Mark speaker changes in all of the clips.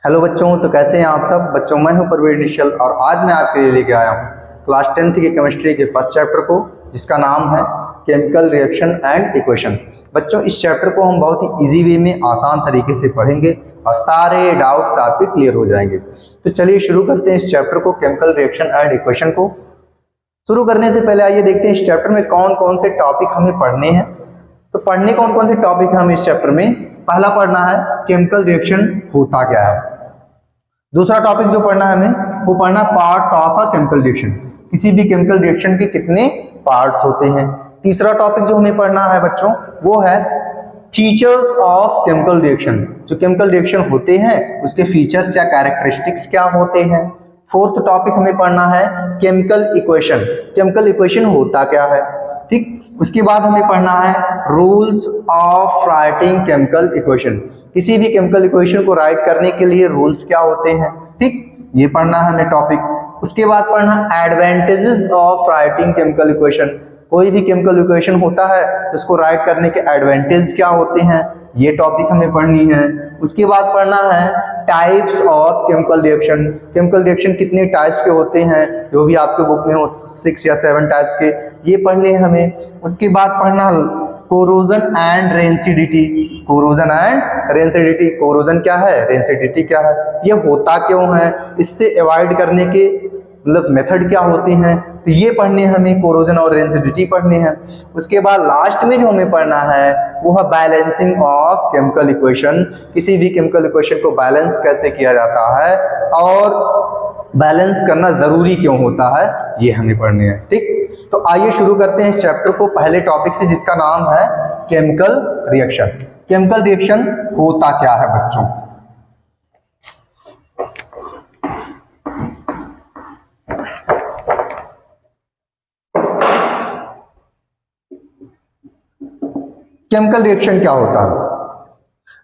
Speaker 1: Hello बच्चों, तो कैसे हैं आप सब बच्चों। मैं हूं परवेज निश्चल और आज मैं आपके लिए लेके आया हूं क्लास 10th की केमिस्ट्री के फर्स्ट चैप्टर को, जिसका नाम है केमिकल रिएक्शन एंड इक्वेशन। बच्चों, इस चैप्टर को हम बहुत ही इजी वे में आसान तरीके से पढ़ेंगे और सारे डाउट्स आपके क्लियर हो जाएंगे। तो चलिए शुरू करते हैं इस चैप्टर को, केमिकल रिएक्शन एंड इक्वेशन को। शुरू करने से पहले आइए देखते हैं इस चैप्टर में कौन कौन से टॉपिक हमें पढ़ने हैं। तो पढ़ने कौन कौन से टॉपिक हैं हमें इस चैप्टर में। पहला पढ़ना है केमिकल रिएक्शन होता क्या है। दूसरा टॉपिक जो पढ़ना है हमें वो पढ़ना parts of a chemical reaction, किसी भी केमिकल रिएक्शन के कितने पार्ट्स होते हैं। तीसरा टॉपिक जो हमें पढ़ना है बच्चों वो है फीचर्स ऑफ केमिकल रिएक्शन, जो केमिकल रिएक्शन होते हैं उसके फीचर्स या कैरेक्टरिस्टिक्स क्या होते हैं। फोर्थ टॉपिक हमें पढ़ना है केमिकल इक्वेशन, केमिकल इक्वेशन होता क्या है। ठीक, उसके बाद हमें पढ़ना है rules of writing chemical equation, किसी भी केमिकल इक्वेशन को राइट करने के लिए रूल्स क्या होते हैं। ठीक, ये पढ़ना है हमें टॉपिक। उसके बाद पढ़ना advantages of writing chemical equation, कोई भी केमिकल इक्वेशन होता है तो उसको राइट करने के एडवांटेज क्या होते हैं, ये टॉपिक हमें पढ़नी है। उसके बाद पढ़ना है types of chemical reaction, chemical reaction कितने टाइप्स के होते हैं, जो भी आपके बुक में हो 6 या 7 टाइप्स के, ये पढ़ने हैं हमें। उसके बाद पढ़ना corrosion and rancidity, corrosion and rancidity, corrosion क्या है, रेंसिडिटी क्या है, ये होता क्यों है, इससे अवॉइड करने के मतलब मेथड क्या होते हैं, तो ये पढ़ने हमें, कोरोजन और रेंसिडिटी पढ़ने हैं। उसके बाद लास्ट में जो हमें पढ़ना है वो है बैलेंसिंग ऑफ केमिकल इक्वेशन, किसी भी केमिकल इक्वेशन को बैलेंस कैसे किया जाता है और बैलेंस करना जरूरी क्यों होता है, ये हमें पढ़ने हैं। ठीक, तो आइए शुरू करते हैं इस चैप्टर को पहले टॉपिक से, जिसका नाम है केमिकल रिएक्शन। केमिकल रिएक्शन होता क्या है बच्चों। केमिकल रिएक्शन क्या होता है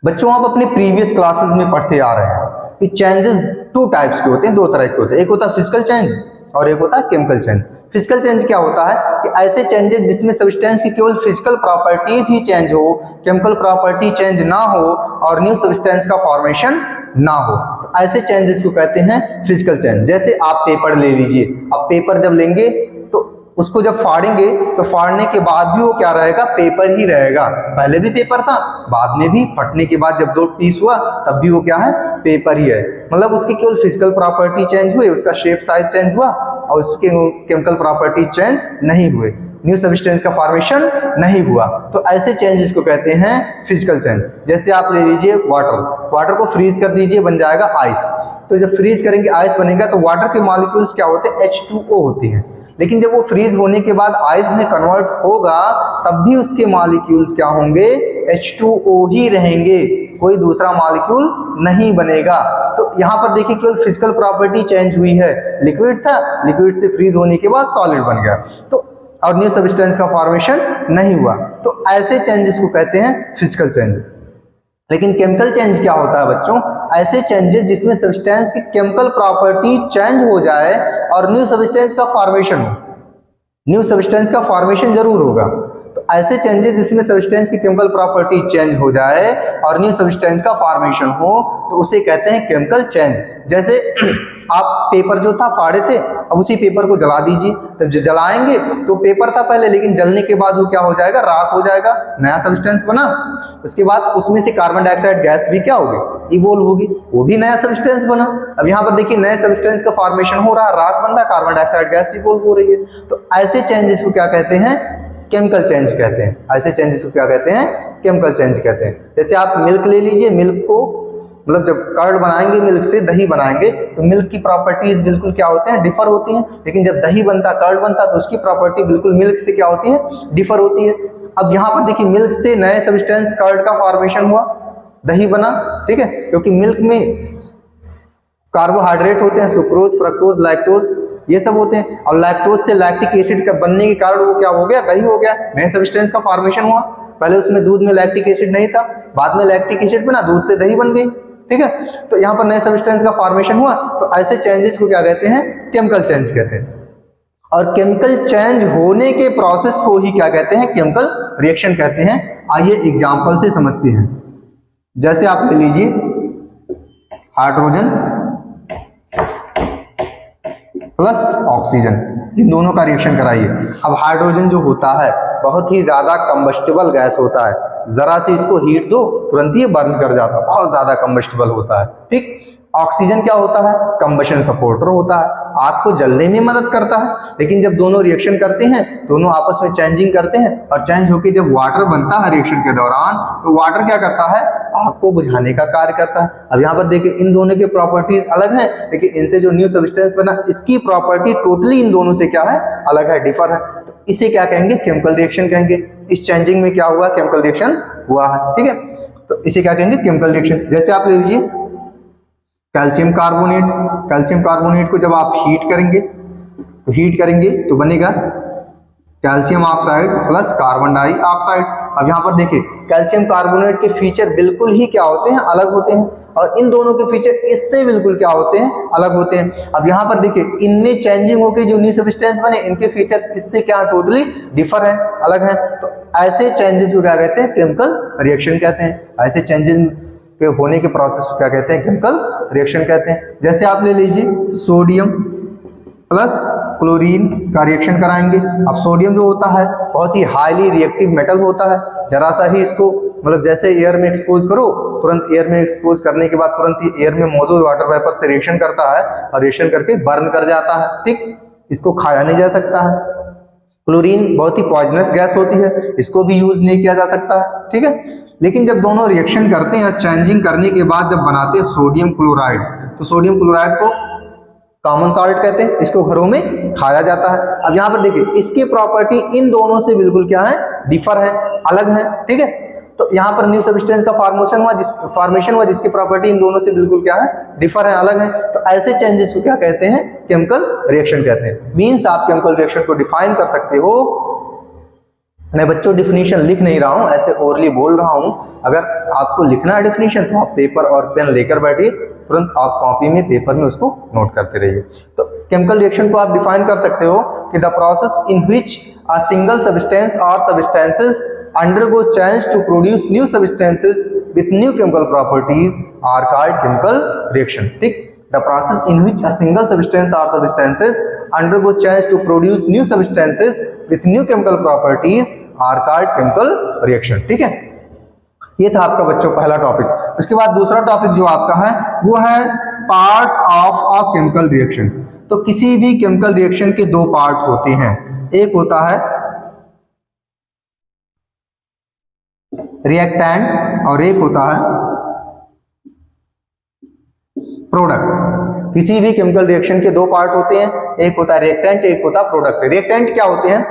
Speaker 1: बच्चों, आप अपने प्रीवियस क्लासेस में पढ़ते आ रहे हैं कि चेंजेस 2 टाइप्स के होते हैं, 2 तरह के होते हैं। एक होता है फिजिकल चेंज और एक होता है केमिकल चेंज। फिजिकल चेंज क्या होता है कि ऐसे चेंजेस जिसमें सब्सटेंस की केवल फिजिकल प्रॉपर्टीज ही चेंज हो, केमिकल प्रॉपर्टी चेंज ना हो और न्यू सब्सटेंस का फॉर्मेशन ना हो, तो ऐसे चेंजेस को कहते हैं फिजिकल चेंज। जैसे आप पेपर ले लीजिए, अब पेपर जब लेंगे तो उसको जब फाड़ेंगे तो फाड़ने के बाद भी वो क्या रहेगा, पेपर ही रहेगा। पहले भी पेपर था, बाद में भी, फटने के बाद जब 2 पीस हुआ तब भी वो क्या है, पेपर ही है। मतलब उसकी केवल फिजिकल प्रॉपर्टी चेंज हुई, उसका शेप साइज चेंज हुआ और उसके केमिकल प्रॉपर्टी चेंज नहीं हुए, न्यू सब्सटेंस का फॉर्मेशन नहीं हुआ, तो ऐसे चेंजेस को कहते हैं फिजिकल चेंज। जैसे आप ले लीजिए वाटर, वाटर को फ्रीज कर दीजिए, बन जाएगा आइस। तो जब फ्रीज करेंगे आइस बनेगा तो वाटर के मॉलिक्यूल्स क्या होते हैं, H2O होते हैं। लेकिन जब वो फ्रीज होने के बाद आइस में कन्वर्ट होगा तब भी उसके मॉलिक्यूल्स क्या होंगे, H2O ही रहेंगे, कोई दूसरा मॉलिक्यूल नहीं बनेगा। तो यहाँ पर देखिए केवल फिजिकल प्रॉपर्टी चेंज हुई है, लिक्विड था, लिक्विड से फ्रीज होने के बाद सॉलिड बन गया, तो और न्यू सब्सटेंस का फॉर्मेशन नहीं हुआ, तो ऐसे चेंजेस को कहते हैं फिजिकल चेंज। लेकिन केमिकल चेंज क्या होता है बच्चों, ऐसे चेंजेस जिसमें सब्सटेंस की केमिकल प्रॉपर्टी चेंज हो जाए और न्यू सब्सटेंस का फॉर्मेशन हो, न्यू सब्सटेंस का फॉर्मेशन जरूर होगा। तो ऐसे चेंजेस जिसमें सब्सटेंस की केमिकल प्रॉपर्टी चेंज हो जाए और न्यू सब्सटेंस का फॉर्मेशन हो तो उसे कहते हैं केमिकल चेंज। जैसे आप पेपर जो था फाड़े थे, अब उसी पेपर को जला दीजिए, तब जलाएंगे तो पेपर था पहले, लेकिन जलने के बाद वो क्या हो जाएगा, राख हो जाएगा, नया सब्सटेंस बना। उसके बाद उसमें से कार्बन डाइऑक्साइड गैस भी क्या होगी, इवोल्व होगी, वो भी नया सब्सटेंस बना। अब यहाँ पर देखिए नए सब्सटेंस का फॉर्मेशन हो रहा है, राख बन रहा है, कार्बन डाइऑक्साइड गैस इवोल्व हो रही है। तो ऐसे चेंजेस को क्या कहते हैं, केमिकल चेंज कहते हैं। ऐसे चेंजेस को क्या कहते हैं, केमिकल चेंज कहते हैं। जैसे आप मिल्क ले लीजिए, मिल्क को मतलब जब कर्ड बनाएंगे, मिल्क से दही बनाएंगे तो मिल्क की प्रॉपर्टीज बिल्कुल क्या होते हैं, डिफर होती हैं। लेकिन जब दही बनता, कर्ड बनता, तो उसकी प्रॉपर्टी बिल्कुल मिल्क से क्या होती है, डिफर होती है। अब यहाँ पर देखिए मिल्क से नए सब्सटेंस कर्ड का फॉर्मेशन हुआ, दही बना, ठीक है, क्योंकि मिल्क में कार्बोहाइड्रेट होते हैं, सुक्रोज, फ्रक्टोज, लैक्टोज, ये सब होते हैं, और लैक्टोज से लैक्टिक एसिड का बनने के कारण वो क्या हो गया, दही हो गया, नए सब्सटेंस का फॉर्मेशन हुआ। पहले उसमें दूध में लैक्टिक एसिड नहीं था, बाद में लैक्टिक एसिड बना, दूध से दही बन गई, ठीक है। तो यहाँ पर नए सब्सटेंस का फॉर्मेशन हुआ, तो ऐसे चेंजेस को क्या कहते हैं, केमिकल चेंज कहते हैं। और केमिकल चेंज होने के प्रोसेस को ही क्या कहते हैं, केमिकल रिएक्शन कहते हैं। आइए एग्जांपल से समझते हैं। जैसे आप ले लीजिए हाइड्रोजन प्लस ऑक्सीजन, इन दोनों का रिएक्शन कराइए। अब हाइड्रोजन जो होता है बहुत ही ज्यादा कंबस्टिबल गैस होता है, जरा से इसको हीट दो तुरंत ही बर्न कर जाता है, बहुत ज्यादा कंबस्टिबल होता है, ठीक। ऑक्सीजन क्या होता है, कंबशन सपोर्टर होता है, आग को जलने में मदद करता है। लेकिन जब दोनों रिएक्शन करते हैं, दोनों आपस में चेंजिंग करते हैं और चेंज होकर जब वाटर बनता है रिएक्शन के दौरान, तो वाटर क्या करता है, आग को बुझाने का कार्य करता है। अब यहाँ पर देखिए इन दोनों की प्रॉपर्टीज अलग हैं, लेकिन इनसे जो न्यू सब्सटेंस बना इसकी प्रॉपर्टी टोटली इन दोनों से क्या है, अलग है, डिफर है। तो इसे क्या कहेंगे, केमिकल रिएक्शन कहेंगे। इस चेंजिंग में क्या हुआ, केमिकल रिएक्शन हुआ है, ठीक है। तो इसे क्या कहेंगे, केमिकल रिएक्शन। जैसे आप ले लीजिए कैल्शियम कार्बोनेट, कैल्शियम कार्बोनेट को जब आप हीट करेंगे तो बनेगा calcium oxide plus carbon dioxide. अब यहाँ पर देखिए कैल्शियम कार्बोनेट के फीचर बिल्कुल ही क्या होते हैं, अलग होते हैं, और इन दोनों के फीचर इससे बिल्कुल क्या होते हैं, अलग होते हैं। अब यहाँ पर देखिए इनमें चेंजिंग होकर जो न्यू सब्सटेंस बने, इनके फीचर इससे क्या टोटली डिफर है, अलग है। तो ऐसे चेंजेस को क्या कहते हैं, केमिकल रिएक्शन कहते हैं। ऐसे चेंजेस के होने के प्रोसेस को क्या कहते हैं, केमिकल रिएक्शन कहते हैं। जैसे आप ले लीजिए सोडियम प्लस क्लोरीन का रिएक्शन कराएंगे। अब सोडियम जो होता है बहुत ही हाईली रिएक्टिव मेटल होता है, जरा सा ही इसको मतलब जैसे एयर में एक्सपोज करो, तुरंत एयर में एक्सपोज करने के बाद तुरंत ही एयर में मौजूद वाटर वेपर से रिएक्शन करता है और रिएक्शन करके बर्न कर जाता है, ठीक। इसको खाया नहीं जा सकता है। क्लोरीन बहुत ही पॉइजनस गैस होती है, इसको भी यूज नहीं किया जा सकता है, ठीक है। लेकिन जब दोनों रिएक्शन करते हैं, चेंजिंग करने के बाद जब बनाते हैं सोडियम क्लोराइड, तो सोडियम क्लोराइड को कॉमन सॉल्ट कहते हैं, इसको घरों में खाया जाता है। अब यहाँ पर देखिए इसकी प्रॉपर्टी इन दोनों से बिल्कुल क्या है, डिफर है, अलग है, ठीक है। तो यहाँ पर न्यू सब्सटेंस का फॉर्मेशन हुआ जिसकी प्रॉपर्टी इन दोनों से बिल्कुल क्या है, डिफर है, अलग है। तो ऐसे चेंजेस को क्या कहते हैं, केमिकल रिएक्शन कहते हैं। मीन्स आप केमिकल रिएक्शन को डिफाइन कर सकते हो। मैं बच्चों डिफिनीशन लिख नहीं रहा हूं, ऐसे ओरली बोल रहा हूं। अगर आपको लिखना है डिफिनीशन तो आप पेपर और पेन लेकर बैठिए, तुरंत आप कॉपी में पेपर में उसको नोट करते रहिए। तो केमिकल रिएक्शन को आप डिफाइन कर सकते हो कि the process in which a single substance और substances undergo change to produce new substances with new chemical properties are called chemical reaction, ठीक। The process in which a single substance or substances undergo change to produce new substances with new chemical properties are called chemical reaction, ठीक है। ये था आपका बच्चों पहला topic. उसके बाद दूसरा टॉपिक जो आपका है वो है parts of a chemical reaction. तो किसी भी केमिकल रिएक्शन के दो पार्ट होते हैं, एक होता है रिएक्टेंट और एक होता है प्रोडक्ट। किसी भी केमिकल रिएक्शन के दो पार्ट होते हैं, एक होता है रिएक्टेंट, एक होता है प्रोडक्ट। रिएक्टेंट क्या होते हैं,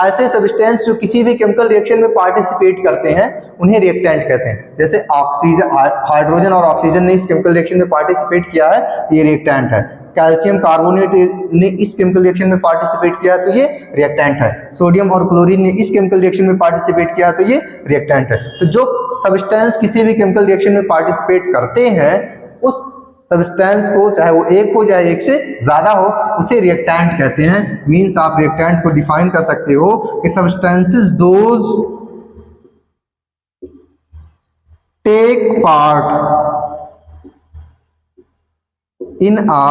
Speaker 1: ऐसे सब्सटेंस जो किसी भी केमिकल रिएक्शन में पार्टिसिपेट करते हैं उन्हें रिएक्टेंट कहते हैं। जैसे ऑक्सीजन, हाइड्रोजन और ऑक्सीजन ने इस केमिकल रिएक्शन में पार्टिसिपेट किया है, ये रिएक्टेंट है। कैल्शियम कार्बोनेट ने इस केमिकल रिएक्शन में पार्टिसिपेट किया तो ये रिएक्टेंट है। सोडियम और क्लोरीन ने इस केमिकल रिएक्शन में पार्टिसिपेट किया तो ये रिएक्टेंट है। तो जो सब्सटेंस किसी भी केमिकल रिएक्शन में पार्टिसिपेट करते हैं उस सब्सटेंस को, चाहे वो एक हो चाहे एक से ज्यादा हो, उसे रिएक्टेंट कहते हैं। मींस आप रिएक्टेंट को डिफाइन कर सकते हो कि substances those take part in a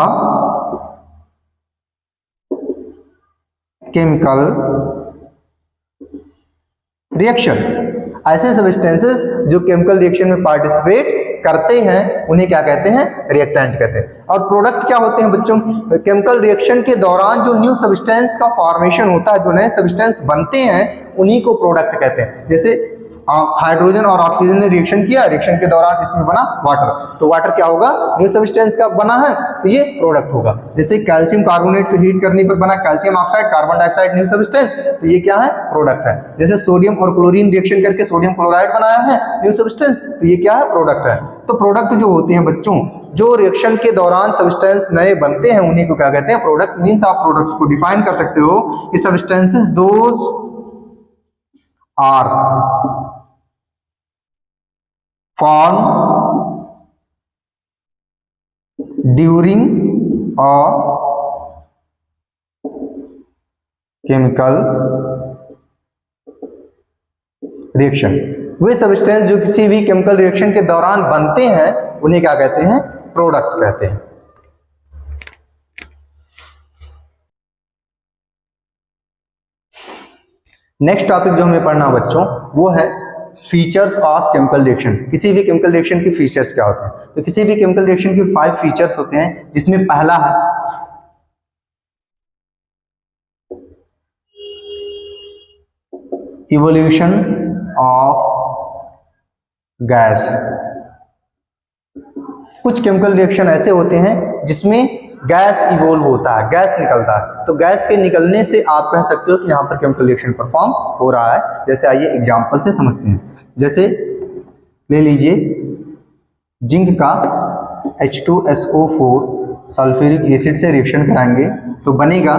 Speaker 1: chemical reaction। ऐसे सब्सटेंसेस जो केमिकल रिएक्शन में पार्टिसिपेट करते हैं उन्हें क्या कहते हैं, रिएक्टेंट कहते हैं। और प्रोडक्ट क्या होते हैं बच्चों, केमिकल रिएक्शन के दौरान जो न्यू सब्सटेंस का फॉर्मेशन होता है, जो नए सब्सटेंस बनते हैं उन्हीं को प्रोडक्ट कहते हैं। जैसे हाइड्रोजन और ऑक्सीजन ने रिएक्शन किया, रिएक्शन के दौरान इसमें बना वाटर, तो वाटर क्या होगा, न्यू सब्सटेंस का बना है तो ये प्रोडक्ट होगा। जैसे कैल्शियम कार्बोनेट को हीट करने पर बना calcium oxide, carbon dioxide new substance, तो ये क्या है, प्रोडक्ट है। जैसे सोडियम और क्लोरीन रिएक्शन करके सोडियम क्लोराइड बनाया है न्यू सब्सटेंस, तो ये क्या है, प्रोडक्ट है। तो प्रोडक्ट जो होते हैं बच्चों, जो रिएक्शन के दौरान सब्सटेंस नए बनते हैं उन्हीं को क्या कहते हैं, प्रोडक्ट। मींस आप प्रोडक्ट्स को डिफाइन कर सकते हो कि substances those are form during a chemical reaction। वे सब्सटेंस जो किसी भी केमिकल रिएक्शन के दौरान बनते हैं उन्हें क्या कहते हैं, प्रोडक्ट कहते हैं। नेक्स्ट टॉपिक जो हमें पढ़ना बच्चों वो है फीचर्स ऑफ केमिकल रिएक्शन। किसी भी केमिकल रिएक्शन की फीचर्स क्या होते हैं? तो किसी भी केमिकल रिएक्शन की 5 फीचर्स होते हैं, जिसमें पहला है इवोल्यूशन ऑफ गैस। कुछ केमिकल रिएक्शन ऐसे होते हैं जिसमें गैस इवोल्व होता है, गैस निकलता है। तो गैस के निकलने से आप कह सकते हो कि यहाँ पर केमिकल रिएक्शन परफॉर्म हो रहा है। जैसे आइए एग्जांपल से समझते हैं। जैसे ले लीजिए जिंक का H2SO4 सल्फ्यूरिक एसिड से रिएक्शन कराएंगे तो बनेगा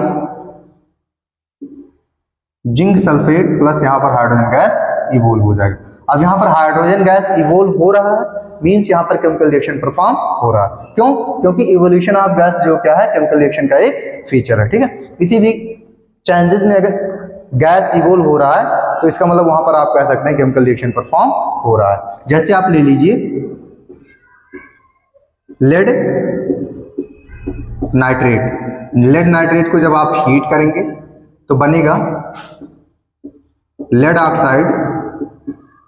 Speaker 1: जिंक सल्फेट प्लस यहाँ पर हाइड्रोजन गैस इवोल्व हो जाएगा। अब यहाँ पर हाइड्रोजन गैस इवोल्व हो रहा है, मीन्स यहाँ पर केमिकल रिएक्शन परफॉर्म हो रहा है। क्यों? क्योंकि इवोल्यूशन ऑफ गैस जो क्या है, केमिकल रिएक्शन का एक फीचर है। ठीक है, किसी भी चेंजेस में अगर गैस इवोल्व हो रहा है तो इसका मतलब वहां पर आप कह सकते हैं केमिकल रिएक्शन परफॉर्म हो रहा है। जैसे आप ले लीजिए लेड नाइट्रेट। लेड नाइट्रेट को जब आप हीट करेंगे तो बनेगा लेड ऑक्साइड,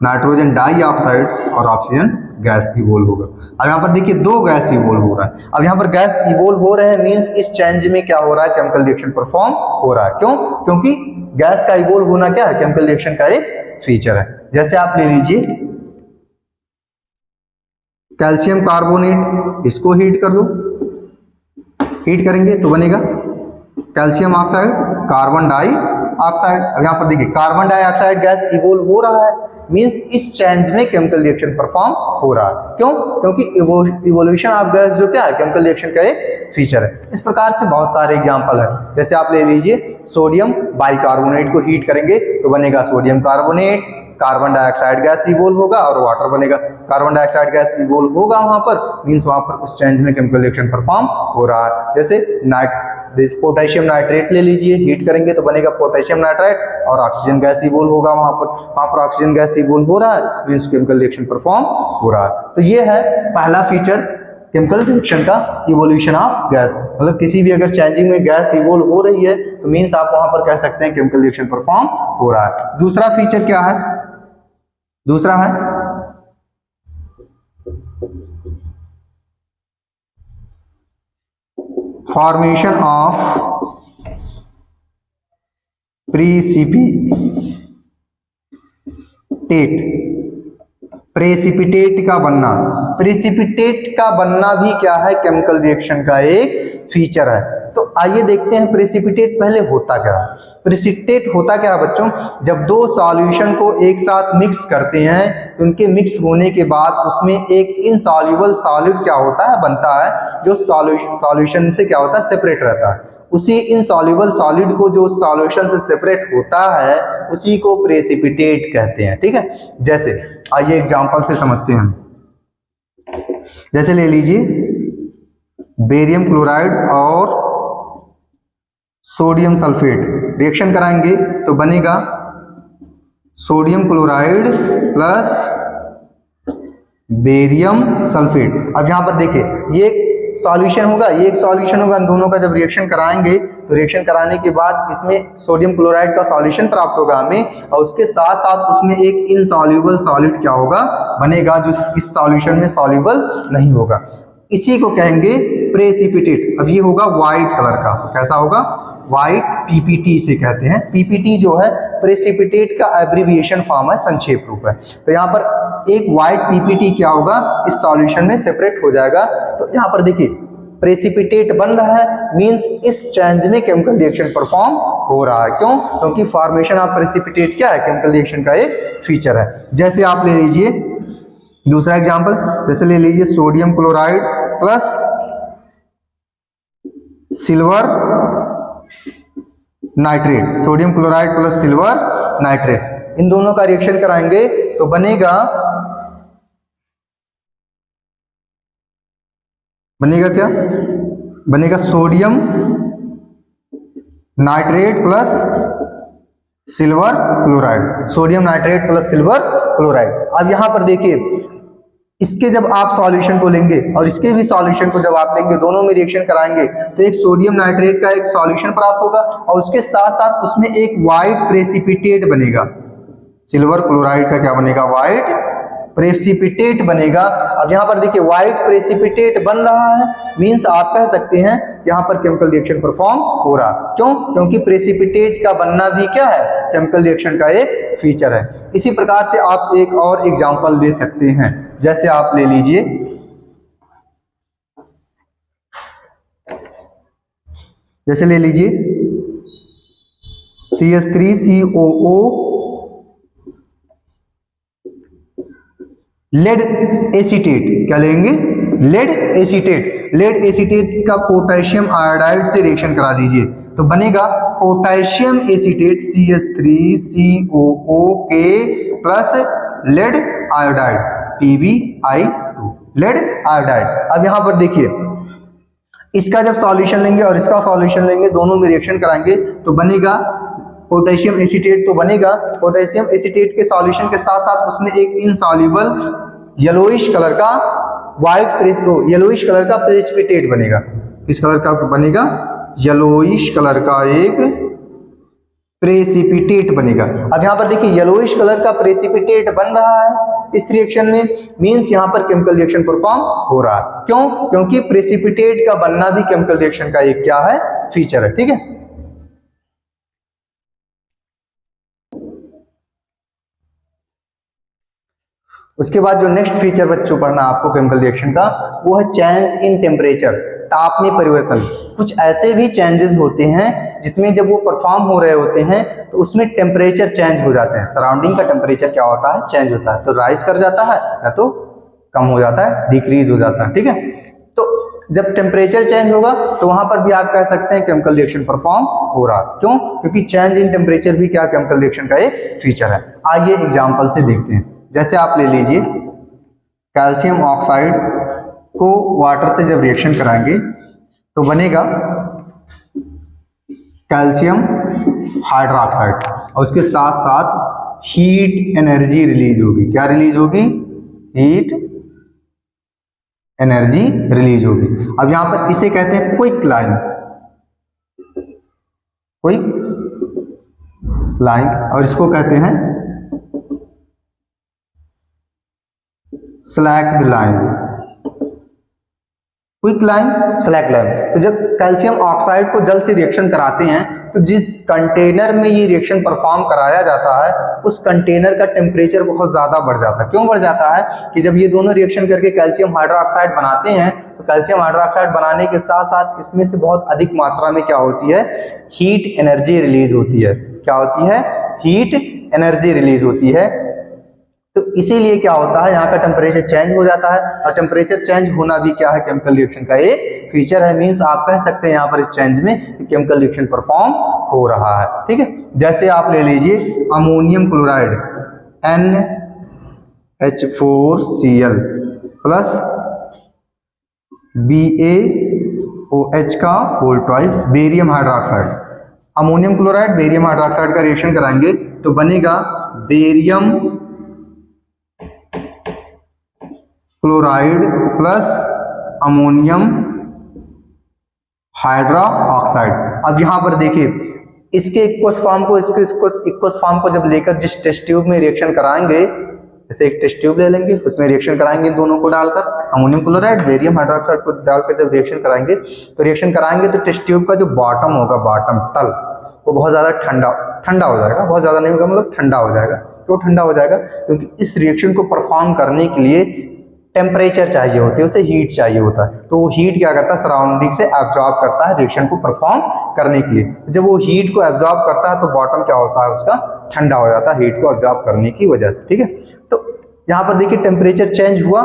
Speaker 1: नाइट्रोजन डाइऑक्साइड और ऑक्सीजन गैस इवोल्व होगा। अब यहाँ पर देखिए 2 गैस इवोल्व हो रहा है। अब यहाँ पर गैस इवोल्व हो रहे हैं, मींस इस चेंज में क्या हो रहा है, केमिकल रिएक्शन परफॉर्म हो रहा है। क्यों? क्योंकि गैस का इवोल्व होना क्या है, केमिकल रिएक्शन का एक फीचर है। जैसे आप ले लीजिए कैल्शियम कार्बोनेट, इसको हीट कर लो। हीट करेंगे तो बनेगा कैल्शियम ऑक्साइड, कार्बन डाइऑक्साइड। अब यहाँ पर देखिए कार्बन डाइऑक्साइड गैस इवोल्व हो रहा है, मींस इस चेंज में केमिकल रिएक्शन परफॉर्म हो रहा है। क्यों? क्योंकि इवोल्यूशन ऑफ गैस जो क्या है, केमिकल रिएक्शन का एक फीचर है। इस प्रकार से बहुत सारे एग्जांपल है। जैसे आप ले लीजिए सोडियम बाइकार्बोनेट को हीट करेंगे तो बनेगा sodium carbonate, carbon dioxide gas evolve होगा और वाटर बनेगा। कार्बन डाइऑक्साइड गैस इवोल्व होगा वहां पर, मींस वहां पर उस चेंज में केमिकल रिएक्शन परफॉर्म हो रहा है। जैसे पोटेशियम नाइट्रेट ले लीजिए, हीट करेंगे तो बनेगा पोटेशियम नाइट्रेट और ऑक्सीजन गैस इवोल्व होगा वहां पर ऑक्सीजन गैस इवोल्व हो रहा है, मींस केमिकल रिएक्शन परफॉर्म हो रहा है। तो ये है पहला फीचर केमिकल रिएक्शन का, इवोल्यूशन ऑफ गैस। मतलब किसी भी अगर चेंजिंग में गैस इवोल्व हो रही है तो मींस आप वहां पर कह सकते हैं केमिकल रिएक्शन परफॉर्म हो रहा है। दूसरा फीचर क्या है? दूसरा है फॉर्मेशन ऑफ प्रेसिपिटेट का बनना। प्रेसिपिटेट का बनना भी क्या है, केमिकल रिएक्शन का एक फीचर है। तो आइए देखते हैं प्रेसिपिटेट पहले होता क्या है। प्रेसिपिटेट होता क्या है बच्चों? जब 2 सॉल्यूशन को एक साथ मिक्स करते हैं तो उनके मिक्स होने के बाद उसमें एक इनसॉल्युबल सॉलिड क्या होता है, बनता है, जो सॉल्यूशन से क्या होता है, सेपरेट रहता है। उसी इनसॉल्युबल सॉलिड को जो सॉल्यूशन से सेपरेट होता है उसी को प्रेसिपिटेट कहते हैं। ठीक है, जैसे आइए एग्जांपल से समझते हैं। जैसे ले लीजिए बेरियम क्लोराइड और सोडियम सल्फेट रिएक्शन कराएंगे तो बनेगा sodium chloride plus barium sulphate. अब यहाँ पर देखिए ये सॉल्यूशन होगा, ये एक सॉल्यूशन होगा। इन दोनों का जब रिएक्शन कराएंगे तो रिएक्शन कराने के बाद इसमें सोडियम क्लोराइड का सॉल्यूशन प्राप्त होगा हमें, और उसके साथ साथ उसमें एक इनसॉल्युबल सॉलिड क्या होगा, बनेगा, जो इस सॉल्यूशन में सॉल्युबल नहीं होगा। इसी को कहेंगे प्रेसिपिटेट। अब ये होगा व्हाइट कलर का, कैसा होगा, व्हाइट, पीपीटी से कहते हैं। पीपीटी जो है प्रेसिपिटेट का एब्रिविएशन फॉर्म है, संक्षेप रूप है। तो यहाँ पर एक व्हाइट पीपीटी क्या होगा, इस सॉल्यूशन में सेपरेट हो जाएगा। तो यहाँ पर देखिए प्रेसिपिटेट बन रहा है, मींस इस चेंज में केमिकल रिएक्शन परफॉर्म हो रहा है। क्यों? क्योंकि फॉर्मेशन ऑफ प्रेसिपिटेट क्या है, केमिकल रिएक्शन का एक फीचर है। जैसे आप ले लीजिए दूसरा एग्जांपल, जैसे ले लीजिए sodium chloride plus silver nitrate, sodium chloride plus silver nitrate, इन दोनों का रिएक्शन कराएंगे तो बनेगा क्या, बनेगा sodium nitrate plus silver chloride, sodium nitrate plus silver chloride. अब यहां पर देखिए इसके जब आप सॉल्यूशन को लेंगे और इसके भी सॉल्यूशन को जब आप लेंगे, दोनों में रिएक्शन कराएंगे, तो एक सोडियम नाइट्रेट का एक सॉल्यूशन प्राप्त होगा और उसके साथ साथ उसमें एक व्हाइट प्रेसिपिटेट बनेगा। सिल्वर क्लोराइड का क्या बनेगा? व्हाइट प्रेसिपिटेट बनेगा। अब यहाँ पर देखिए व्हाइट प्रेसिपिटेट बन रहा है, मींस आप कह सकते हैं यहाँ पर केमिकल रिएक्शन परफॉर्म हो रहा। क्यों? क्योंकि प्रेसिपिटेट का बनना भी क्या है? केमिकल रिएक्शन का एक फीचर है। इसी प्रकार से आप एक और एग्जांपल दे सकते हैं, जैसे आप ले लीजिए, जैसे ले लीजिए CH3COO लेड एसीटेट। क्या लेंगे? Lead acetate. लेड एसीटेट का पोटेशियम आयोडाइड से रिएक्शन करा दीजिए तो बनेगा potassium acetate CH3COO K plus lead iodide PbI2, lead iodide. अब यहां पर देखिए इसका जब सॉल्यूशन लेंगे और इसका सॉल्यूशन लेंगे, दोनों में रिएक्शन कराएंगे तो बनेगा पोटेशियम एसीटेट। तो बनेगा पोटेशियम एसीटेट के सॉल्यूशन के साथ साथ उसमें एक इनसॉल्युबल येलोइश कलर का येलोइश कलर का प्रेसिपिटेट बनेगा। किस कलर का बनेगा? येलोइश कलर का एक प्रेसिपिटेट बनेगा। अब यहाँ पर देखिए येलोइश कलर का प्रेसिपिटेट बन रहा है इस रिएक्शन में, मींस यहाँ पर केमिकल रिएक्शन परफॉर्म हो रहा है। क्यों? क्योंकि प्रेसिपिटेट का बनना भी केमिकल रिएक्शन का एक क्या है? फीचर है। ठीक है, उसके बाद जो नेक्स्ट फीचर बच्चों पढ़ना आपको केमिकल रिएक्शन का, वो है चेंज इन टेम्परेचर, ताप में परिवर्तन। कुछ ऐसे भी चेंजेस होते हैं जिसमें जब वो परफॉर्म हो रहे होते हैं तो उसमें टेम्परेचर चेंज हो जाते हैं। सराउंडिंग का टेम्परेचर क्या होता है? चेंज होता है, तो राइज कर जाता है या तो कम हो जाता है, डिक्रीज हो जाता है। ठीक है, तो जब टेम्परेचर चेंज होगा तो वहां पर भी आप कह सकते हैं केमिकल रिएक्शन परफॉर्म हो रहा। क्यों? क्योंकि चेंज इन टेम्परेचर भी क्या केमिकल रिएक्शन का एक फीचर है। आइए एग्जाम्पल से देखते हैं, जैसे आप ले लीजिए कैल्शियम ऑक्साइड को वाटर से जब रिएक्शन कराएंगे तो बनेगा कैल्शियम हाइड्रोक्साइड और उसके साथ साथ हीट एनर्जी रिलीज होगी। क्या रिलीज होगी? हीट एनर्जी रिलीज होगी। अब यहां पर इसे कहते हैं क्विक लाइन, क्विक लाइन, और इसको कहते हैं slaked line. Quick line, slack line. तो जब कैल्शियम ऑक्साइड को जल से रिएक्शन कराते हैं तो जिस कंटेनर में ये रिएक्शन परफॉर्म कराया जाता है उस कंटेनर का टेम्परेचर बहुत ज्यादा बढ़ जाता है। क्यों बढ़ जाता है? कि जब ये दोनों रिएक्शन करके कैल्शियम हाइड्रोक्साइड बनाते हैं तो कैल्शियम हाइड्रोक्साइड बनाने के साथ साथ इसमें से बहुत अधिक मात्रा में क्या होती है? हीट एनर्जी रिलीज होती है। क्या होती है? हीट एनर्जी रिलीज होती है। तो इसीलिए क्या होता है, यहाँ का टेम्परेचर चेंज हो जाता है और टेम्परेचर चेंज होना भी क्या है? केमिकल रिएक्शन का एक फीचर है। मींस आप कह सकते हैं यहाँ पर इस चेंज में केमिकल रिएक्शन परफॉर्म हो रहा है। ठीक है, जैसे आप ले लीजिए ammonium chloride NH4Cl plus BaOH का whole twice barium hydroxide. Ammonium chloride barium hydroxide का रिएक्शन कराएंगे तो बनेगा barium chloride plus ammonium hydroxide. अब यहां पर देखिए इसके इक्वस फॉर्म को इसके इक्वस फॉर्म को जब लेकर जिस टेस्ट ट्यूब में रिएक्शन कराएंगे, जैसे एक टेस्ट ट्यूब ले लेंगे उसमें रिएक्शन कराएंगे इन दोनों को डालकर, अमोनियम क्लोराइड बेरियम हाइड्रोक्साइड को डालकर जब रिएक्शन कराएंगे तो टेस्ट ट्यूब का जो बॉटम होगा, बॉटम तल, वो बहुत ज्यादा ठंडा हो जाएगा। बहुत ज्यादा नहीं होगा, मतलब ठंडा हो जाएगा। क्यों ठंडा हो जाएगा? क्योंकि इस रिएक्शन को परफॉर्म करने के लिए टेम्परेचर चाहिए होती है, उसे हीट चाहिए होता है। तो वो हीट क्या करता है? सराउंडिंग से एब्जॉर्ब करता है रिएक्शन को परफॉर्म करने के लिए। जब वो हीट को एब्जॉर्ब करता है तो बॉटम क्या होता है? उसका ठंडा हो जाता है हीट को एब्जॉर्ब करने की वजह से। ठीक है, तो यहाँ पर देखिए टेम्परेचर चेंज हुआ,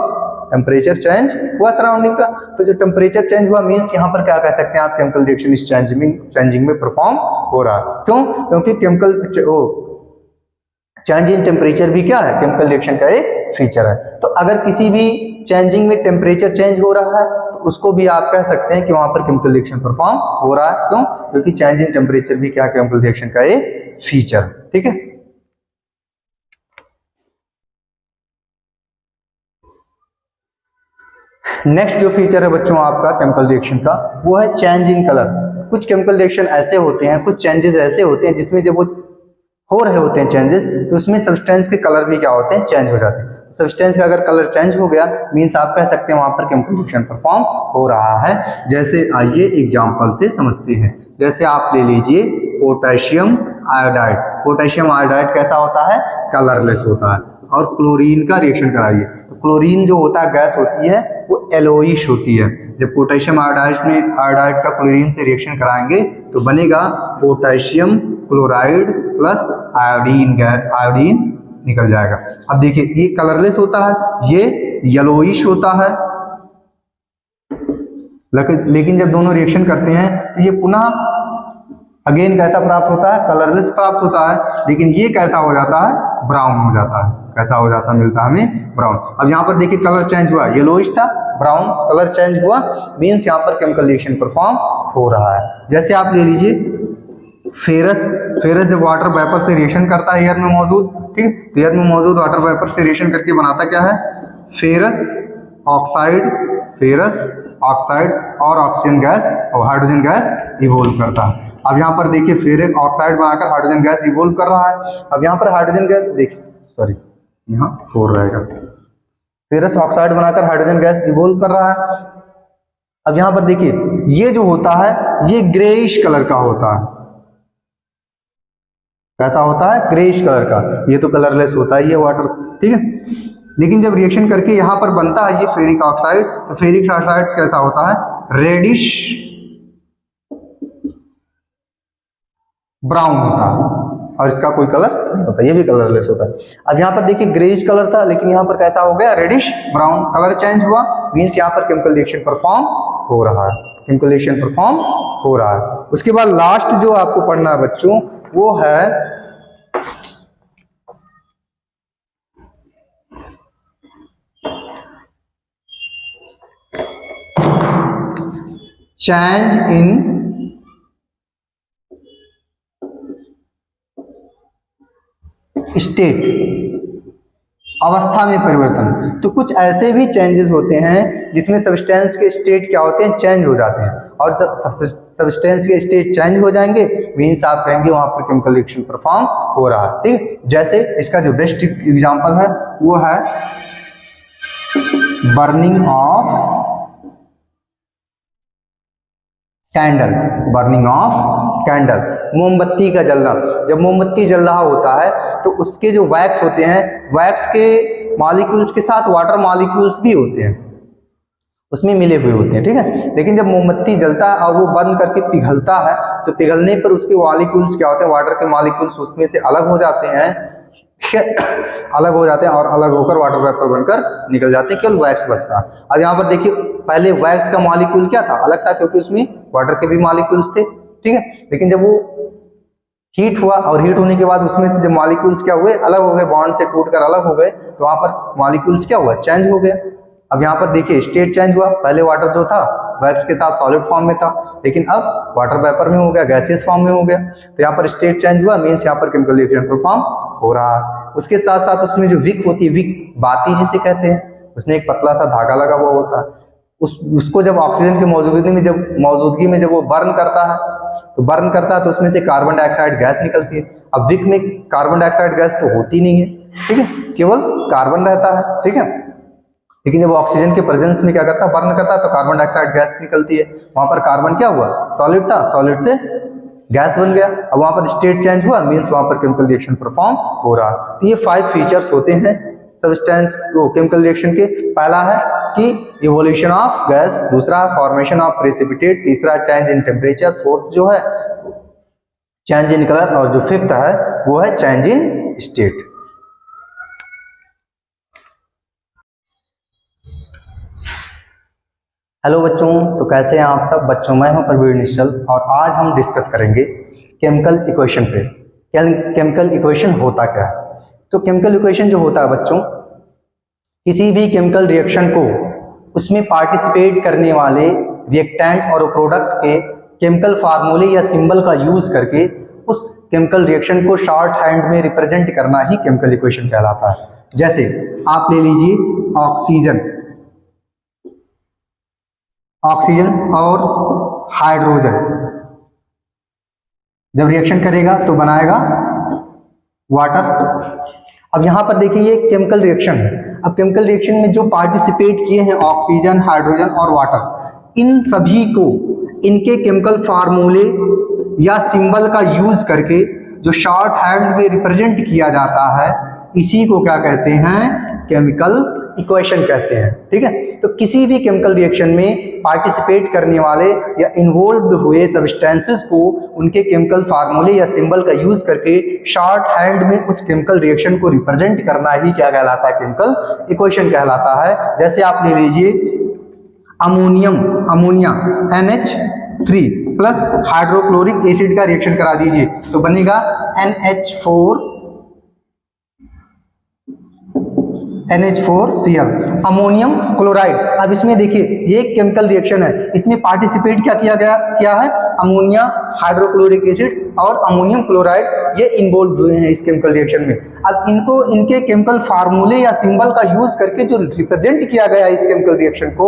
Speaker 1: टेम्परेचर चेंज हुआ सराउंडिंग का। तो जो टेम्परेचर चेंज हुआ मीन्स यहाँ पर क्या कह सकते हैं आप? केमिकल रिएक्शन इस चेंजिंग में परफॉर्म हो रहा है। क्यों? क्योंकि केमिकल चेंज इन टेम्परेचर भी क्या है? केमिकल रिएक्शन का एक फीचर है। तो अगर किसी भी चेंजिंग में टेम्परेचर चेंज हो रहा है तो उसको भी आप कह सकते हैं कि वहां पर केमिकल रिएक्शन परफॉर्म हो रहा है। क्यों? क्योंकि चेंज इन टेम्परेचर भी क्या? केमिकल रिएक्शन का एक फीचर। ठीक है, नेक्स्ट जो फीचर है बच्चों आपका केमिकल रिएक्शन का, वो है चेंज इन कलर। कुछ केमिकल रिएक्शन ऐसे होते हैं, कुछ चेंजेस ऐसे होते हैं जिसमें जब वो हो रहे होते हैं चेंजेस, तो उसमें सब्सटेंस के कलर भी क्या होते हैं, चेंज हो जाते हैं। सब्सटेंस का अगर कलर चेंज हो गया मीन्स आप कह सकते हैं वहां पर केमिकल रिएक्शन परफॉर्म हो रहा है। जैसे आइए एग्जांपल से समझते हैं। जैसे आप ले लीजिए पोटेशियम आयोडाइड। पोटेशियम आयोडाइड कैसा होता है, कलरलेस होता है। और क्लोरीन का रिएक्शन कराइए तो क्लोरीन जो होता है गैस होती है वो येलोइश होती है। जब पोटेशियम आयोडाइड का क्लोरीन से रिएक्शन कराएंगे तो बनेगा potassium chloride plus iodine gas, iodine निकल जाएगा। अब देखिए ये कलरलेस होता है, ये येलोइश होता है, लेकिन जब दोनों रिएक्शन करते हैं तो ये पुनः अगेन कैसा प्राप्त होता है, कलरलेस प्राप्त होता है। लेकिन ये कैसा हो जाता है, ब्राउन हो जाता है। कैसा हो जाता है, मिलता है हमें ब्राउन। अब यहाँ पर देखिए कलर चेंज हुआ, येलोइश था ब्राउन, कलर चेंज हुआ मीन्स यहाँ पर केमिकल रिएक्शन परफॉर्म हो रहा है। जैसे आप ले लीजिए फेरस। फेरस जब वाटर वेपर से रिएक्शन करता है एयर में मौजूद, ठीक है, एयर में मौजूद वाटर वेपर से रिएक्शन करके बनाता क्या है, फेरस ऑक्साइड। फेरस ऑक्साइड और ऑक्सीजन गैस और हाइड्रोजन गैस इवोल्व करता है। अब यहाँ पर देखिए फेरस ऑक्साइड बनाकर हाइड्रोजन गैस इवोल्व कर रहा है। अब यहाँ पर हाइड्रोजन गैस देखिए, सॉरी यहाँ 4 रहेगा। फेरस ऑक्साइड बनाकर हाइड्रोजन गैस इवोल्व कर रहा है। अब यहाँ पर देखिए ये जो होता है ये ग्रेइश कलर का होता है। कैसा होता है, ग्रेइश कलर का। ये तो कलरलेस होता है ये वाटर, ठीक है। लेकिन जब रिएक्शन करके यहाँ पर बनता है ये फेरिक ऑक्साइड, तो फेरिक ऑक्साइड कैसा होता है, रेडिश ब्राउन होता है और इसका कोई कलर नहीं होता, ये भी कलरलेस होता है। अब यहाँ पर देखिए ग्रेइश कलर था लेकिन यहाँ पर कैसा हो गया, रेडिश ब्राउन, कलर चेंज हुआ मीन्स यहाँ पर केमिकल रिएक्शन परफॉर्म हो रहा है। केमिकल रिएक्शन परफॉर्म हो रहा है। उसके बाद लास्ट जो आपको पढ़ना है बच्चों वो है चेंज इन स्टेट, अवस्था में परिवर्तन। तो कुछ ऐसे भी चेंजेस होते हैं जिसमें सब्सटेंस के स्टेट क्या होते हैं, चेंज हो जाते हैं। और जब सब्सटेंस के स्टेट चेंज हो जाएंगे मीन्स आप कहेंगे वहां पर केमिकल रिएक्शन परफॉर्म हो रहा है, ठीक। जैसे इसका जो बेस्ट एग्जांपल है वो है burning of candle. Burning of candle, मोमबत्ती का जलना। जब मोमबत्ती जल रहा होता है तो उसके जो वैक्स होते हैं, वैक्स के मॉलिक्यूल्स के साथ वाटर मॉलिक्यूल्स भी होते हैं, उसमें मिले हुए होते हैं, ठीक है। लेकिन जब मोमबत्ती जलता है और वो बर्न करके पिघलता है तो पिघलने पर उसके मॉलिक्यूल्स क्या होते हैं, वाटर के मॉलिक्यूल्स उसमें से अलग हो जाते हैं, अलग हो जाते हैं और अलग होकर वाटर वेपर बनकर निकल जाते हैं, केवल वैक्स बचता है। अब यहाँ पर देखिए पहले वैक्स का मॉलिक्यूल क्या था, अलग था, क्योंकि उसमें वाटर के भी मॉलिक्यूल्स थे, ठीक है। लेकिन जब वो हीट हुआ और हीट होने के बाद उसमें से जब मॉलिक्यूल्स क्या हुए, अलग हो गए, बॉन्ड से टूटकर अलग हो गए, तो वहां पर मॉलिक्यूल्स क्या हुआ, चेंज हो गया। अब यहाँ पर देखिए स्टेट चेंज हुआ, पहले वाटर जो था वैक्स के साथ सॉलिड फॉर्म में था, लेकिन अब वाटर वेपर में हो गया, गैसियस फॉर्म में हो गया। तो यहाँ पर स्टेट चेंज हुआ मीन्स यहाँ पर केमिकल रिएक्शन परफॉर्म हो रहा है। उसके साथ साथ उसमें जो विक होती है, विक बाती जिसे कहते हैं, उसमें एक पतला सा धागा लगा हुआ होता है, उसको जब ऑक्सीजन की मौजूदगी में जब वो बर्न करता है तो उसमें से कार्बन डाइऑक्साइड गैस निकलती है। अब विक में कार्बन डाइऑक्साइड गैस तो होती नहीं है, ठीक है, केवल कार्बन रहता है, ठीक है। लेकिन जब ऑक्सीजन के प्रेजेंस में क्या करता है, बर्न करता है, तो कार्बन डाइऑक्साइड गैस निकलती है। वहां पर कार्बन क्या हुआ, सॉलिड था, सॉलिड से गैस बन गया। अब वहां पर स्टेट चेंज हुआ मीन्स वहां पर केमिकल रिएक्शन परफॉर्म हो रहा। तो ये 5 फीचर्स होते हैं सब्सटेंस को केमिकल रिएक्शन के। पहला है कि इवोल्यूशन ऑफ गैस, दूसरा है फॉर्मेशन ऑफ प्रेसिपिटेट, तीसरा चेंज इन टेम्परेचर, फोर्थ जो है चेंज इन कलर, और जो फिफ्थ है वो है चेंज इन स्टेट। हेलो बच्चों, तो कैसे हैं आप सब बच्चों, मैं हूं प्रवीण निश्चल और आज हम डिस्कस करेंगे केमिकल इक्वेशन पे। केमिकल इक्वेशन होता क्या है। तो केमिकल इक्वेशन जो होता है बच्चों, किसी भी केमिकल रिएक्शन को उसमें पार्टिसिपेट करने वाले रिएक्टेंट और प्रोडक्ट के केमिकल फार्मूले या सिंबल का यूज करके उस केमिकल रिएक्शन को शॉर्ट हैंड में रिप्रेजेंट करना ही केमिकल इक्वेशन कहलाता है। जैसे आप ले लीजिए ऑक्सीजन, ऑक्सीजन और हाइड्रोजन जब रिएक्शन करेगा तो बनाएगा वाटर। अब यहाँ पर देखिए ये केमिकल रिएक्शन है। अब केमिकल रिएक्शन में जो पार्टिसिपेट किए हैं ऑक्सीजन, हाइड्रोजन और वाटर, इन सभी को इनके केमिकल फार्मूले या सिंबल का यूज करके जो शॉर्ट हैंड में रिप्रेजेंट किया जाता है, इसी को क्या कहते हैं? केमिकल इक्वेशन कहते हैं। ठीक है, तो किसी भी केमिकल रिएक्शन में पार्टिसिपेट करने वाले या इन्वॉल्व हुए सब्सटेंसेस को उनके केमिकल फार्मूले या सिंबल का यूज करके शॉर्ट हैंड में उस केमिकल रिएक्शन को रिप्रेजेंट करना ही क्या कहलाता है? केमिकल इक्वेशन कहलाता है। जैसे आप ले लीजिए ammonia NH3 plus hydrochloric acid का रिएक्शन करा दीजिए तो बनेगा NH4Cl, अमोनियम क्लोराइड। अब इसमें देखिए ये एक केमिकल रिएक्शन है, इसमें पार्टिसिपेट क्या किया है? अमोनिया, हाइड्रोक्लोरिक एसिड और अमोनियम क्लोराइड ये इन्वॉल्व हुए हैं इस केमिकल रिएक्शन में। अब इनको इनके केमिकल फार्मूले या सिंबल का यूज करके जो रिप्रेजेंट किया गया इस केमिकल रिएक्शन को,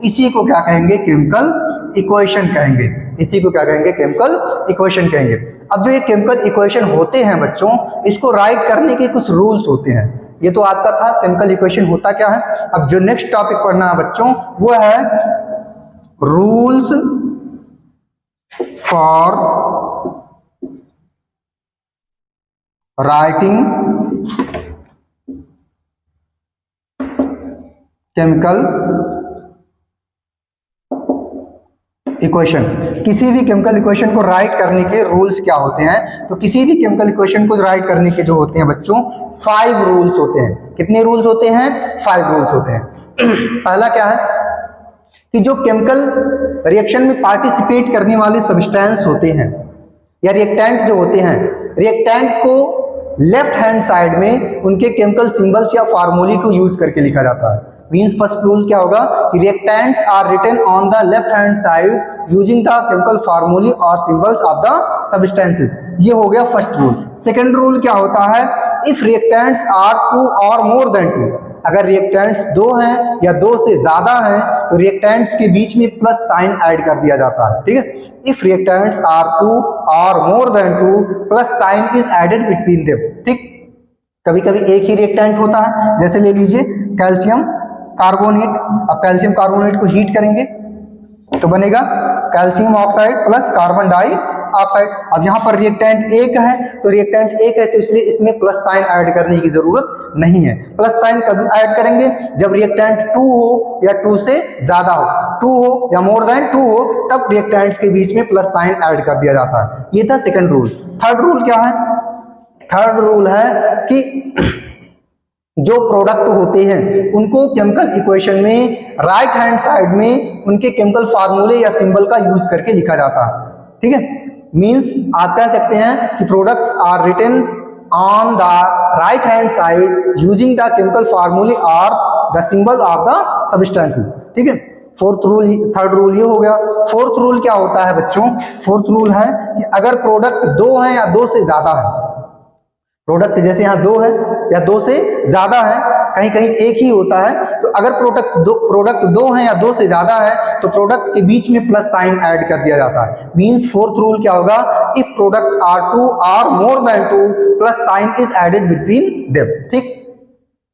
Speaker 1: इसी को क्या कहेंगे? केमिकल इक्वेशन कहेंगे। इसी को क्या कहेंगे? केमिकल इक्वेशन कहेंगे। अब जो ये केमिकल इक्वेशन होते हैं बच्चों, इसको राइट करने के कुछ रूल्स होते हैं। ये तो आपका था केमिकल इक्वेशन होता क्या है। अब जो नेक्स्ट टॉपिक पढ़ना है बच्चों वो है rules for writing chemical equation. किसी भी केमिकल इक्वेशन को राइट करने के रूल्स क्या होते हैं? तो किसी भी केमिकल इक्वेशन को राइट करने के जो होते हैं बच्चों 5 रूल्स होते हैं। कितने रूल्स होते हैं? 5 रूल्स होते हैं। पहला क्या है कि जो केमिकल रिएक्शन में पार्टिसिपेट करने वाले सब्सटेंस होते हैं या रिएक्टेंट जो होते हैं, रिएक्टेंट को लेफ्ट हैंड साइड में उनके केमिकल सिंबल्स या फार्मूले को यूज करके लिखा जाता है। मीन्स फर्स्ट रूल क्या होगा कि reactants are written on the left hand side using the chemical formulae और सिंबल्स ऑफ द सब्सटेंसेस। ये हो गया फर्स्ट रूल। सेकंड रूल क्या होता है? If reactants are 2 or more than 2, अगर रिएक्टेंट्स 2 हैं या 2 से ज्यादा हैं तो रिएक्टेंट्स के बीच में प्लस साइन ऐड कर दिया जाता है। ठीक है, if reactants are 2 or more than 2 plus sign is added between them. ठीक, कभी कभी एक ही रिएक्टेंट होता है, जैसे ले लीजिए कैल्शियम कार्बोनेट। अब कैल्शियम कार्बोनेट को हीट करेंगे तो बनेगा calcium oxide plus carbon dioxide. अब यहाँ पर रिएक्टेंट एक है तो रिएक्टेंट एक है तो इसलिए इसमें प्लस साइन ऐड करने की जरूरत नहीं है। प्लस साइन कभी ऐड करेंगे जब रिएक्टेंट 2 हो या 2 से ज्यादा हो, 2 हो या मोर देन 2 हो, तब रिएक्टेंट्स के बीच में प्लस साइन ऐड कर दिया जाता है। ये था सेकंड रूल। थर्ड रूल क्या है? थर्ड रूल है कि जो प्रोडक्ट होते हैं उनको केमिकल इक्वेशन में राइट हैंड साइड में उनके केमिकल फार्मूले या सिंबल का यूज करके लिखा जाता है। ठीक है, मींस आप कह सकते हैं कि products are written on the right hand side using the chemical formulae और the symbol of the substances. ठीक है, थर्ड रूल ये हो गया। फोर्थ रूल क्या होता है बच्चों? फोर्थ रूल है कि अगर प्रोडक्ट 2 है या 2 से ज्यादा है, प्रोडक्ट जैसे यहाँ 2 है या 2 से ज्यादा है, कहीं कहीं एक ही होता है, तो अगर प्रोडक्ट 2 है या 2 से ज्यादा है तो प्रोडक्ट के बीच में प्लस साइन ऐड कर दिया जाता है। मींस फोर्थ रूल क्या होगा? If product are 2 or more than 2 plus sign is added between them. ठीक,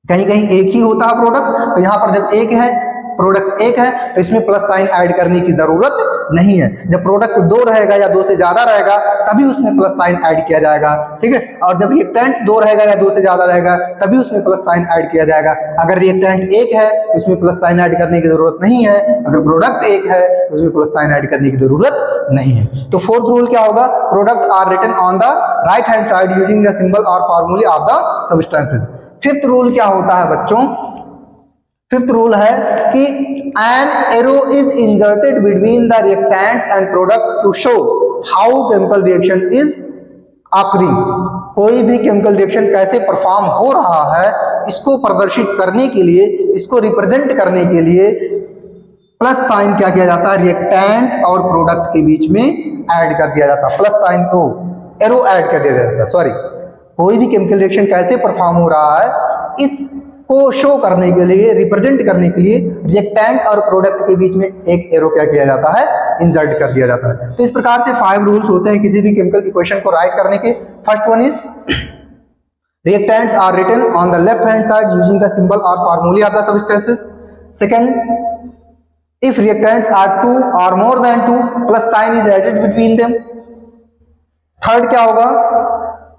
Speaker 1: कहीं कहीं एक ही होता है प्रोडक्ट, तो यहाँ पर जब एक है, प्रोडक्ट एक है तो इसमें प्लस साइन ऐड करने की जरूरत नहीं है। जब प्रोडक्ट 2 रहेगा या 2 से ज्यादा रहेगा तभी उसमें प्लस साइन ऐड किया जाएगा। ठीक है, और जब रिएक्टेंट 2 रहेगा या 2 से ज्यादा रहेगा तभी उसमें प्लस साइन ऐड किया जाएगा। अगर रिएक्टेंट 1 है तो उसमें प्लस साइन ऐड करने की जरूरत नहीं है, अगर प्रोडक्ट 1 है तो उसमें प्लस साइन ऐड करने की जरूरत नहीं है। तो फोर्थ रूल क्या होगा? Product are written on the right hand side using the symbol और formulae of the substances. Fifth rule क्या होता है बच्चों? फिफ्थ रूल है कि an arrow is inserted between the reactants and product to show how chemical reaction is occurring। कोई भी chemical reaction कैसे परफॉर्म हो रहा है इसको प्रदर्शित करने के लिए, इसको रिप्रेजेंट करने के लिए प्लस साइन क्या किया जाता है? रिएक्टेंट और प्रोडक्ट के बीच में ऐड कर दिया जाता है। प्लस साइन को एरो ऐड कर दिया जाता है। सॉरी, कोई भी केमिकल रिएक्शन कैसे परफॉर्म हो रहा है इस को शो करने के लिए, रिप्रेजेंट करने के लिए रिएक्टेंट और प्रोडक्ट के बीच में एक एरो क्या किया जाता है, इंसर्ट कर दिया जाता है। तो इस प्रकार से 5 रूल्स होते हैं किसी भी केमिकल इक्वेशन को राइट करने के। First one is reactants are written on the left hand side using the symbol or formula of the substances. Second, if reactants are 2 or more than 2, plus sign is added between them. Third क्या होगा,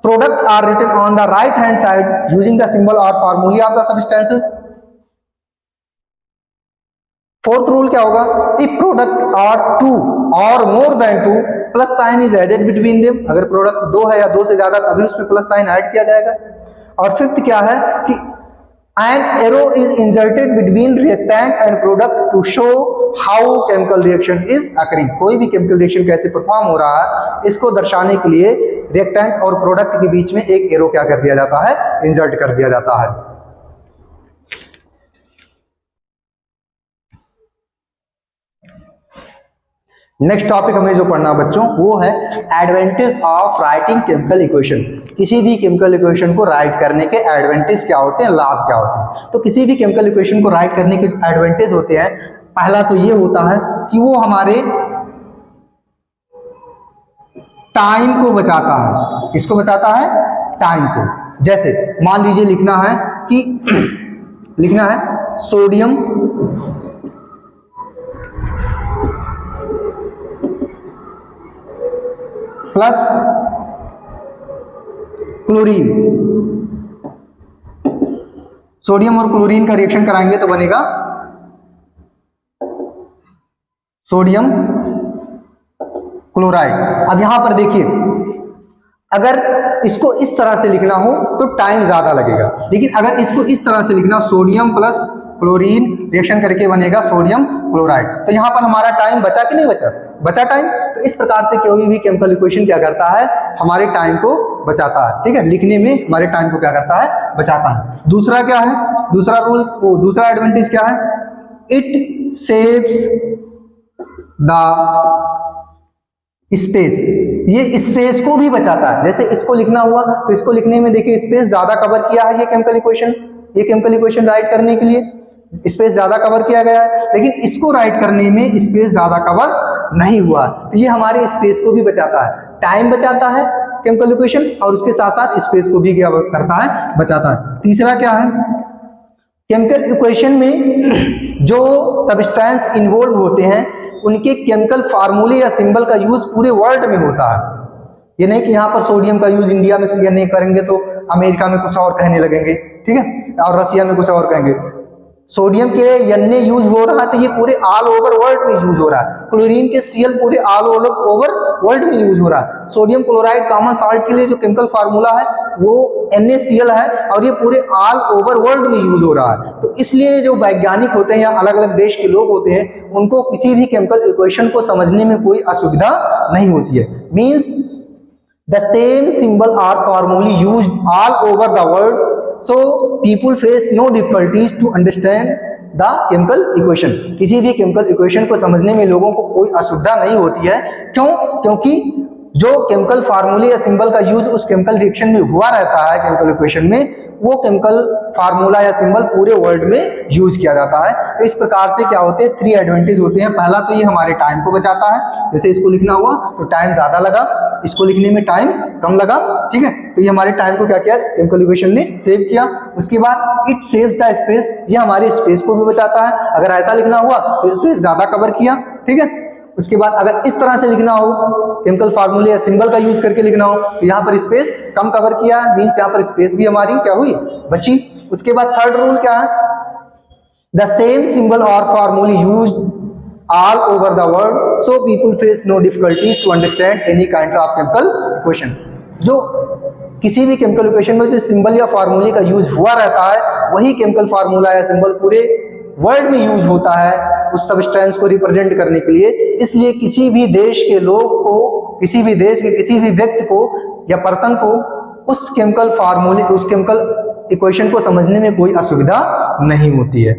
Speaker 1: product are written on the right hand side using the symbol or formula of the substances. Fourth rule क्या होगा, if product are 2 or more than 2, plus sign is added between them. अगर product 2 है या 2 से ज्यादा तभी उसमें plus sign add किया जाएगा। और फिफ्थ क्या है कि an arrow is inserted between reactant and product to show how chemical reaction is occurring. कोई भी केमिकल रिएक्शन कैसे परफॉर्म हो रहा है इसको दर्शाने के लिए रिएक्टेंट और प्रोडक्ट के बीच में एक एरो क्या कर दिया जाता है, इंसर्ट कर दिया जाता है। नेक्स्ट टॉपिक हमें जो पढ़ना बच्चों वो है advantage of writing chemical equation. किसी भी केमिकल इक्वेशन को राइट करने के एडवांटेज क्या होते हैं, लाभ क्या होते हैं। तो किसी भी केमिकल इक्वेशन को राइट करने के जो एडवांटेज होते हैं, पहला तो ये होता है कि वो हमारे टाइम को बचाता है। किसको बचाता है, टाइम को। जैसे मान लीजिए लिखना है कि लिखना है सोडियम प्लस क्लोरीन। सोडियम और क्लोरीन का रिएक्शन कराएंगे तो बनेगा सोडियम क्लोराइड। अब यहां पर देखिए, अगर इसको इस तरह से लिखना हो तो टाइम ज्यादा लगेगा, लेकिन अगर इसको इस तरह से लिखना सोडियम प्लस क्लोरीन रिएक्शन करके बनेगा सोडियम क्लोराइड, तो यहां पर हमारा टाइम बचा कि नहीं बचा, बचा टाइम। तो इस प्रकार से कोई भी केमिकल इक्वेशन क्या करता है, हमारे टाइम को बचाता है। ठीक है, लिखने में हमारे टाइम को क्या करता है, बचाता है। दूसरा क्या है, दूसरा रूल, दूसरा एडवांटेज क्या है, इट सेव्स द स्पेस। ये स्पेस को भी बचाता है। जैसे इसको लिखना हुआ तो इसको लिखने में देखिए स्पेस ज्यादा कवर किया है ये केमिकल इक्वेशन राइट करने के लिए स्पेस ज्यादा कवर किया गया है, लेकिन इसको राइट करने में स्पेस ज्यादा कवर नहीं हुआ। तो ये हमारे स्पेस को भी बचाता है, टाइम बचाता है केमिकल इक्वेशन, और उसके साथ साथ स्पेस को भी क्या करता है, बचाता है। तीसरा क्या है, केमिकल इक्वेशन में जो सब्सटेंस इन्वॉल्व होते हैं उनके केमिकल फार्मूले या सिंबल का यूज पूरे वर्ल्ड में होता है। ये नहीं कि यहाँ पर सोडियम का यूज इंडिया में नहीं करेंगे तो अमेरिका में कुछ और कहने लगेंगे, ठीक है, और रसिया में कुछ और कहेंगे। सोडियम के एन यूज हो रहा है तो ये पूरे ऑल ओवर वर्ल्ड में यूज हो रहा है। क्लोरीन के Cl पूरे ऑल ओवर वर्ल्ड में यूज हो रहा है। सोडियम क्लोराइड कॉमन सॉल्ट के लिए जो केमिकल फार्मूला है वो NaCl है और ये पूरे ऑल ओवर वर्ल्ड में यूज हो रहा है। तो इसलिए जो वैज्ञानिक होते हैं या अलग अलग देश के लोग होते हैं उनको किसी भी केमिकल इक्वेशन को समझने में कोई असुविधा नहीं होती है। Means the same symbol are formulae use all over the world, so people face no difficulties to understand the chemical equation। किसी भी केमिकल इक्वेशन को समझने में लोगों को कोई असुविधा नहीं होती है। क्यों? क्योंकि जो केमिकल फार्मूले या सिंबल का यूज उस केमिकल रिएक्शन में हुआ रहता है केमिकल इक्वेशन में, वो केमिकल फार्मूला या सिंबल पूरे वर्ल्ड में यूज किया जाता है। तो इस प्रकार से क्या होते हैं, 3 एडवांटेज होते हैं। पहला तो ये हमारे टाइम को बचाता है, जैसे इसको लिखना हुआ तो टाइम ज्यादा लगा, इसको लिखने में टाइम कम लगा, ठीक है, तो ये हमारे टाइम को क्या किया, केमिकल इक्वेशन ने सेव किया। उसके बाद इट सेव्स द स्पेस, ये हमारे स्पेस को भी बचाता है। अगर ऐसा लिखना हुआ तो स्पेस ज्यादा कवर किया, ठीक है। उसके बाद अगर इस तरह से लिखना हो, केमिकल फार्मूले या सिंबल का यूज करके लिखना हो तो यहाँ पर स्पेस कम कवर किया, मीन्स यहाँ पर स्पेस भी हमारी क्या हुई, बची। उसके बाद थर्ड रूल क्या है, द सेम सिंबल और फार्मूले use all over the world, so people face no difficulties to understand any kind of chemical equation. जो किसी भी केमिकल इक्वेशन में जो सिंबल या फार्मूले का यूज हुआ रहता है वही केमिकल फार्मूला या सिंबल पूरे वर्ल्ड में यूज होता है उस सब्सटेंस को रिप्रेजेंट करने के लिए। इसलिए किसी भी देश के लोग को, किसी भी देश के किसी भी व्यक्ति को या पर्सन को उस केमिकल फार्मूले, उस केमिकल इक्वेशन को समझने में कोई असुविधा नहीं होती है।